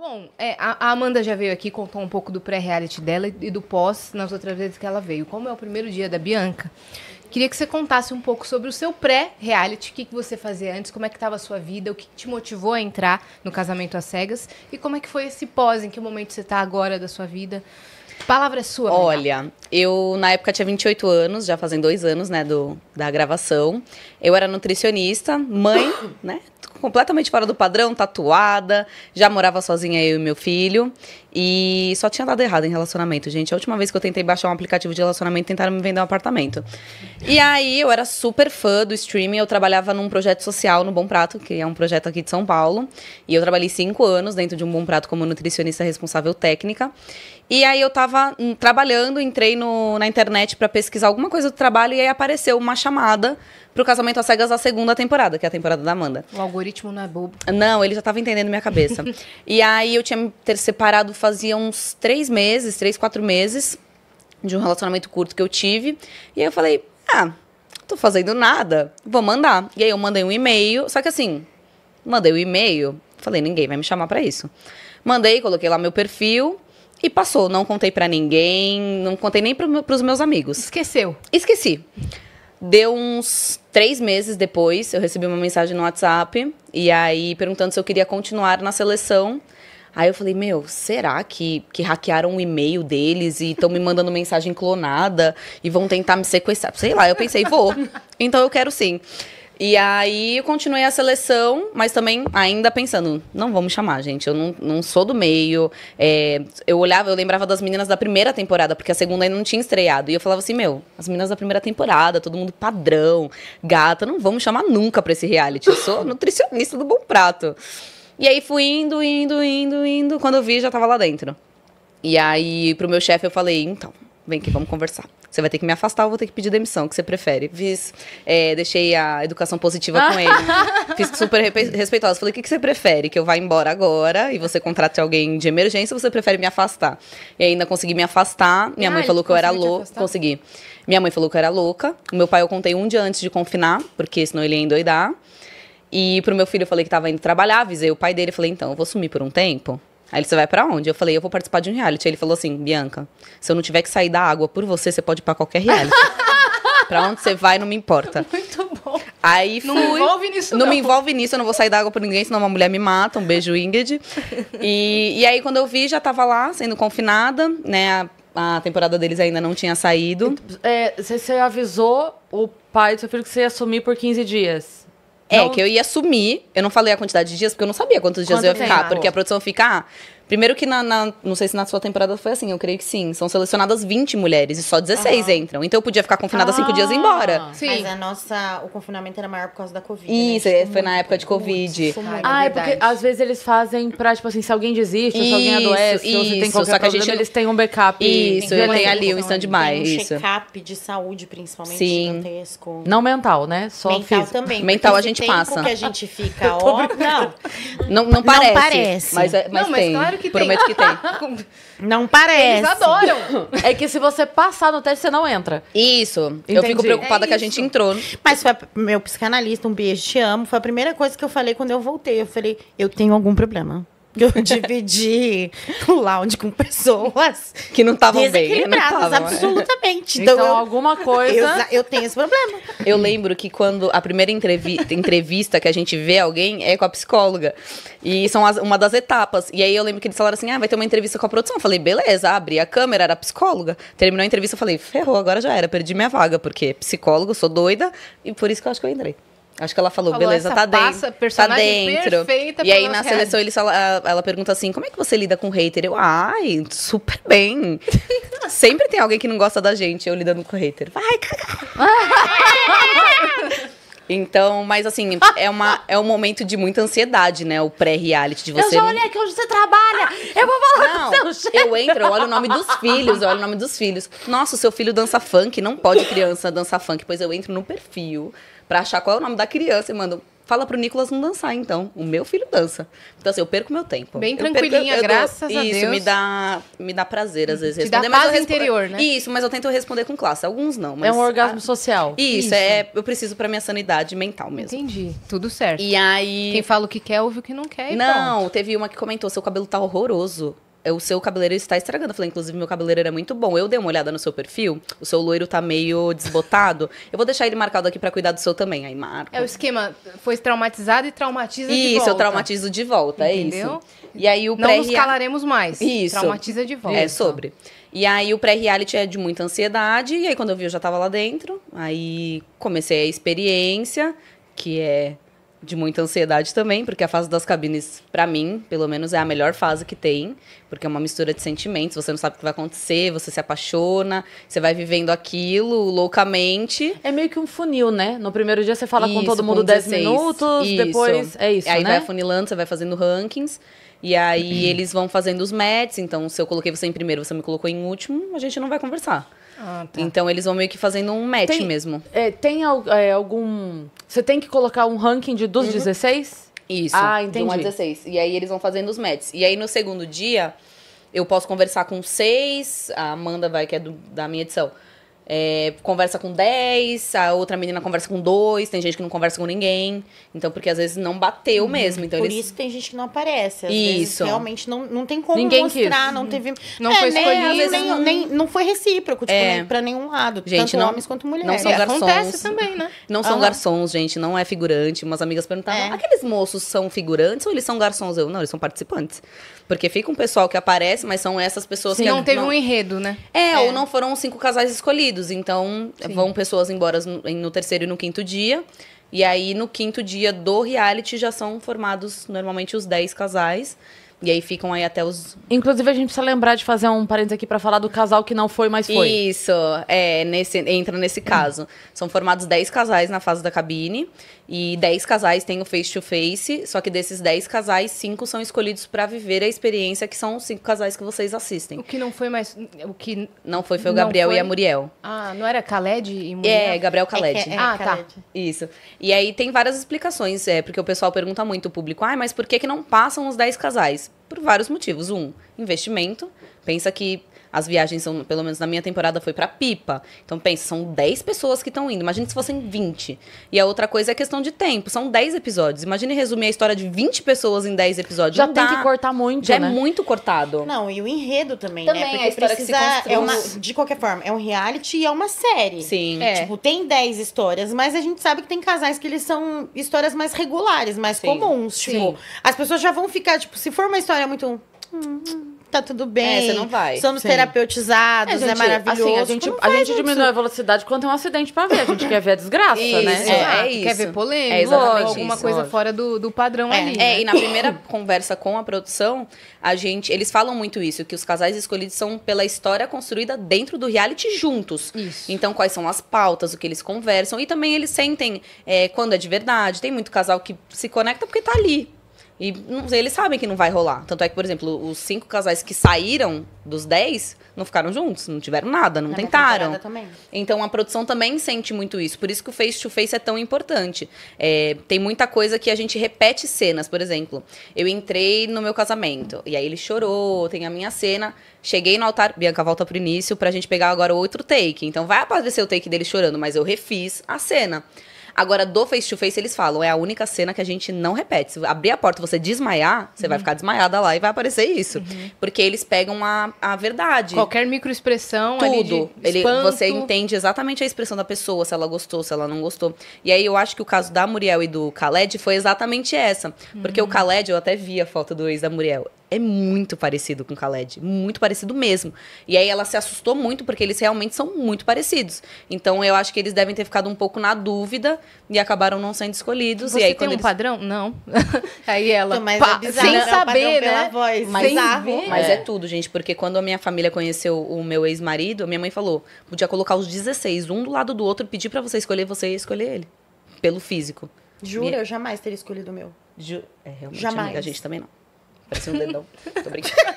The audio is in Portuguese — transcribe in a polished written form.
Bom, a Amanda já veio aqui, contou um pouco do pré-reality dela e do pós nas outras vezes que ela veio. Como é o primeiro dia da Bianca, queria que você contasse um pouco sobre o seu pré-reality, o que você fazia antes, como é que estava a sua vida, o que te motivou a entrar no Casamento às Cegas e como é que foi esse pós, em que momento você está agora da sua vida. A palavra é sua. Olha, eu na época tinha 28 anos, já fazem 2 anos, né, da gravação. Eu era nutricionista, mãe, né, completamente fora do padrão, tatuada, já morava sozinha eu e meu filho. E só tinha dado errado em relacionamento, gente. A última vez que eu tentei baixar um aplicativo de relacionamento, tentaram me vender um apartamento. E aí, eu era super fã do streaming. Eu trabalhava num projeto social no Bom Prato, que é um projeto aqui de São Paulo. E eu trabalhei 5 anos dentro de um Bom Prato como nutricionista responsável técnica. E aí, eu tava trabalhando, entrei na internet pra pesquisar alguma coisa do trabalho. E aí, apareceu uma chamada pro Casamento às Cegas da 2ª temporada, que é a temporada da Amanda. O algoritmo não é bobo. Não, ele já tava entendendo minha cabeça. E aí, eu tinha me separado fazia uns 3 meses, 3, 4 meses de um relacionamento curto que eu tive. E aí eu falei, tô fazendo nada, vou mandar. E aí eu mandei um e-mail, só que assim, mandei o e-mail, falei, ninguém vai me chamar pra isso. Mandei, coloquei lá meu perfil e passou. Não contei pra ninguém, não contei nem pros meus amigos. Esqueceu. Esqueci. Deu uns 3 meses depois, eu recebi uma mensagem no WhatsApp, e aí perguntando se eu queria continuar na seleção. Aí eu falei, será que hackearam o e-mail deles e estão me mandando mensagem clonada e vão tentar me sequestrar? Sei lá, eu pensei, vou. Então eu quero sim. E aí eu continuei a seleção, mas também ainda pensando, não vão me chamar, gente. Eu não sou do meio. Eu lembrava das meninas da primeira temporada, porque a segunda ainda não tinha estreado. E eu falava assim, as meninas da primeira temporada, todo mundo padrão, gata, não vão me chamar nunca pra esse reality. Eu sou nutricionista do Bom Prato. E aí fui indo. Quando eu vi, já tava lá dentro. E aí, pro meu chefe, eu falei, então, vem aqui, vamos conversar. Você vai ter que me afastar ou vou ter que pedir demissão, o que você prefere? Deixei a educação positiva com ele. Fiz super respeitosa. Falei, o que você prefere? Que eu vá embora agora e você contrate alguém de emergência ou você prefere me afastar? E ainda consegui me afastar. Minha mãe falou que eu era louca. Consegui. Minha mãe falou que eu era louca. O meu pai eu contei um dia antes de confinar, porque senão ele ia endoidar. E pro meu filho eu falei que tava indo trabalhar, avisei o pai dele, falei, então, eu vou sumir por um tempo. Aí ele, você vai pra onde? Eu falei, eu vou participar de um reality. Aí ele falou assim, Bianca, se eu não tiver que sair da água por você, você pode ir pra qualquer reality. Pra onde você vai, não me importa. Muito bom. Aí fui. Não me envolve nisso, não. Não me envolve nisso, eu não vou sair da água por ninguém, senão uma mulher me mata. Um beijo, Ingrid. E aí, quando eu vi, já tava lá, sendo confinada, né? A temporada deles ainda não tinha saído. Você avisou o pai do seu filho que você ia sumir por 15 dias? Que eu ia sumir. Eu não falei a quantidade de dias, porque eu não sabia quantos dias eu ia ficar. Porque a produção fica... Primeiro que não sei se na sua temporada foi assim, eu creio que sim. São selecionadas 20 mulheres e só 16 entram. Então eu podia ficar confinada 5 dias e ir embora. Sim. Mas o confinamento era maior por causa da Covid. Isso, né? Foi na época de Covid. É porque às vezes eles fazem pra, tipo assim, se alguém desiste, ou se alguém adoece, ou se tem qualquer problema, eles têm um backup. Isso, eu tenho ali um stand-by. Tem um check-up de saúde, principalmente, gigantesco. Não mental, né? Só mental físico. também. Mental a gente passa. Que a gente fica, Não parece. Mas tem. Claro que prometo que tem. Não parece. Eles adoram. É que se você passar no teste, você não entra. Isso. Entendi. Eu fico preocupada que a gente entrou. Mas foi meu psicanalista, um beijo, te amo. Foi a primeira coisa que eu falei quando eu voltei. Eu falei, eu tenho algum problema. Eu dividi o lounge com pessoas que não estavam bem. Desequilibradas, absolutamente. Então alguma coisa... Eu tenho esse problema. Eu lembro que quando a primeira entrevista que a gente vê alguém é com a psicóloga. E são uma das etapas. E aí eu lembro que eles falaram assim, vai ter uma entrevista com a produção. Eu falei, beleza, abri a câmera, era a psicóloga. Terminou a entrevista, eu falei, ferrou, agora já era, perdi minha vaga. Porque psicólogo, sou doida. E por isso que eu acho que eu entrei. Acho que ela falou beleza, tá dentro. Personagem tá dentro. E aí, na seleção, ela pergunta assim, como é que você lida com hater? Eu, super bem. Sempre tem alguém que não gosta da gente, eu lidando com hater. Vai, cagar! Então, mas assim, é um momento de muita ansiedade, né? O pré-reality de você. Eu já olhei aqui onde você trabalha. Eu vou falar com o seu chefe. Eu entro, eu olho o nome dos filhos, Nossa, o seu filho dança funk, não pode criança dançar funk. Pois eu entro no perfil pra achar qual é o nome da criança e mando fala pro Nicolas não dançar, então. O meu filho dança. Então, assim, eu perco meu tempo. Bem tranquilinha, graças a Deus. Isso, me dá prazer, às vezes, responder. Te dá paz interior, né? Isso, mas eu tento responder com classe. Alguns não, mas... É um orgasmo social. Isso, eu preciso pra minha sanidade mental mesmo. Entendi, tudo certo. E aí... Quem fala o que quer, ouve o que não quer e Não, pronto. teve uma que comentou, seu cabelo tá horroroso. O seu cabeleireiro está estragando. Eu falei, inclusive, meu cabeleireiro é muito bom. Eu dei uma olhada no seu perfil, o seu loiro tá meio desbotado. Eu vou deixar ele marcado aqui pra cuidar do seu também. Aí marca. É o esquema, foi traumatizado e traumatiza de volta. Isso, eu traumatizo de volta, Entendeu? é isso. E aí o Não nos calaremos mais. Isso. Traumatiza de volta. É sobre. E aí o pré-reality é de muita ansiedade. E aí quando eu vi, eu já tava lá dentro. Aí comecei a experiência, que é de muita ansiedade também, porque a fase das cabines, pra mim, pelo menos, é a melhor fase que tem, porque é uma mistura de sentimentos, você não sabe o que vai acontecer, você se apaixona, você vai vivendo aquilo loucamente. É meio que um funil, né? No primeiro dia você fala com Isso, todo mundo com 10 16. minutos, Isso. depois é isso, Aí né? vai afunilando, você vai fazendo rankings, e aí eles vão fazendo os matches, então se eu coloquei você em primeiro, você me colocou em último, a gente não vai conversar. Ah, tá. Então eles vão meio que fazendo um match mesmo. Tem algum... Você tem que colocar um ranking dos 16? Isso, Ah, de 1 a entendi. 16. E aí eles vão fazendo os matches. E aí no segundo dia, eu posso conversar com 6, a Amanda que é da minha edição, conversa com 10, a outra menina conversa com 2, tem gente que não conversa com ninguém. Então, porque às vezes não bateu mesmo. Então, Por isso tem gente que não aparece. Às vezes Isso. realmente não tem como Ninguém mostrar, quis. não teve... Não foi escolhido. Não foi recíproco, tipo, nem pra nenhum lado. Gente, tanto não- homens quanto mulheres. não são garçons. Acontece também, né? Não são garçons, gente, não é figurante. Umas amigas perguntavam, aqueles moços são figurantes ou eles são garçons? Eu, não, eles são participantes. Porque fica um pessoal que aparece, mas são essas pessoas que... Não teve um enredo, né? Ou não foram 5 casais escolhidos. Então, vão pessoas embora no terceiro e no quinto dia. E aí, no quinto dia do reality, já são formados, normalmente, os 10 casais. E aí, ficam aí até os... Inclusive, a gente precisa lembrar de fazer um parênteses aqui pra falar do casal que não foi, mas foi. Isso, entra nesse caso. São formados 10 casais na fase da cabine. E 10 casais têm o face-to-face. Só que desses 10 casais, 5 são escolhidos pra viver a experiência, que são os 5 casais que vocês assistem. O que não foi mais... O que... Não foi o Não Gabriel foi? e a Muriel. Ah, não era Khaled e mulher? Gabriel Khaled. Ah, tá. Khaled. Isso. E aí tem várias explicações, porque o pessoal pergunta muito, o público, mas por que não passam os 10 casais? Por vários motivos. Investimento. Pensa que as viagens são, pelo menos na minha temporada, foi pra Pipa. Então pensa, são 10 pessoas que estão indo. Imagina se fossem 20. E a outra coisa é questão de tempo. São 10 episódios. Imagine resumir a história de 20 pessoas em 10 episódios. Já Não tem dá. que cortar muito, Já né? é muito cortado. Não, e o enredo também, Também, né? a história que se construi. De qualquer forma, é um reality e é uma série. Sim. É. Tipo, tem 10 histórias, mas a gente sabe que tem casais que eles são histórias mais regulares, mais Sim. comuns. Tipo, as pessoas já vão ficar, tipo, se for uma história muito... tá tudo bem. Você não vai. Somos Sim. terapeutizados, é maravilhoso. Assim, a Tipo, gente, não a faz gente diminui a velocidade quando tem um acidente pra ver. A gente quer ver a desgraça, Isso, né? Quer isso. ver polêmica, É exatamente alguma isso. coisa Lógico. fora do padrão ali. né? E na primeira conversa com a produção, eles falam muito isso, que os casais escolhidos são pela história construída dentro do reality juntos. Isso. Então, quais são as pautas, o que eles conversam, e também eles sentem quando é de verdade. Tem muito casal que se conecta porque tá ali. E eles sabem que não vai rolar. Tanto é que, por exemplo, os 5 casais que saíram dos 10 não ficaram juntos, não tiveram nada, não Na tentaram. temporada também. Então a produção também sente muito isso. Por isso que o face-to-face é tão importante. Tem muita coisa que a gente repete cenas. Por exemplo, eu entrei no meu casamento, e aí ele chorou, tem a minha cena. Cheguei no altar, Bianca, volta pro início pra gente pegar agora outro take. Então vai aparecer o take dele chorando, mas eu refiz a cena. Agora, do face-to-face, eles falam, é a única cena que a gente não repete. Se abrir a porta e você desmaiar, você vai ficar desmaiada lá e vai aparecer isso. Porque eles pegam a verdade. Qualquer microexpressão ali Tudo. de espanto. Você entende exatamente a expressão da pessoa, se ela gostou, se ela não gostou. E aí, eu acho que o caso da Muriel e do Khaled foi exatamente essa. Porque o Khaled, eu até vi a foto do ex da Muriel. É muito parecido com o Khaled. Muito parecido mesmo. E aí, ela se assustou muito, porque eles realmente são muito parecidos. Então, eu acho que eles devem ter ficado um pouco na dúvida e acabaram não sendo escolhidos. Você e aí, tem um eles... padrão? Não. Aí ela, Então, mas pá, é bizarro, sem né? O padrão saber, pela né? voz. Mas, Bizarro. mas é tudo, gente, porque quando a minha família conheceu o meu ex-marido, minha mãe falou, podia colocar os 16, um do lado do outro, pedir pra você ia escolher ele, pelo físico. Jura, Minha- eu jamais teria escolhido o meu. Realmente, Jamais. amiga, a gente também não. Parecia um dedão. Tô brincando.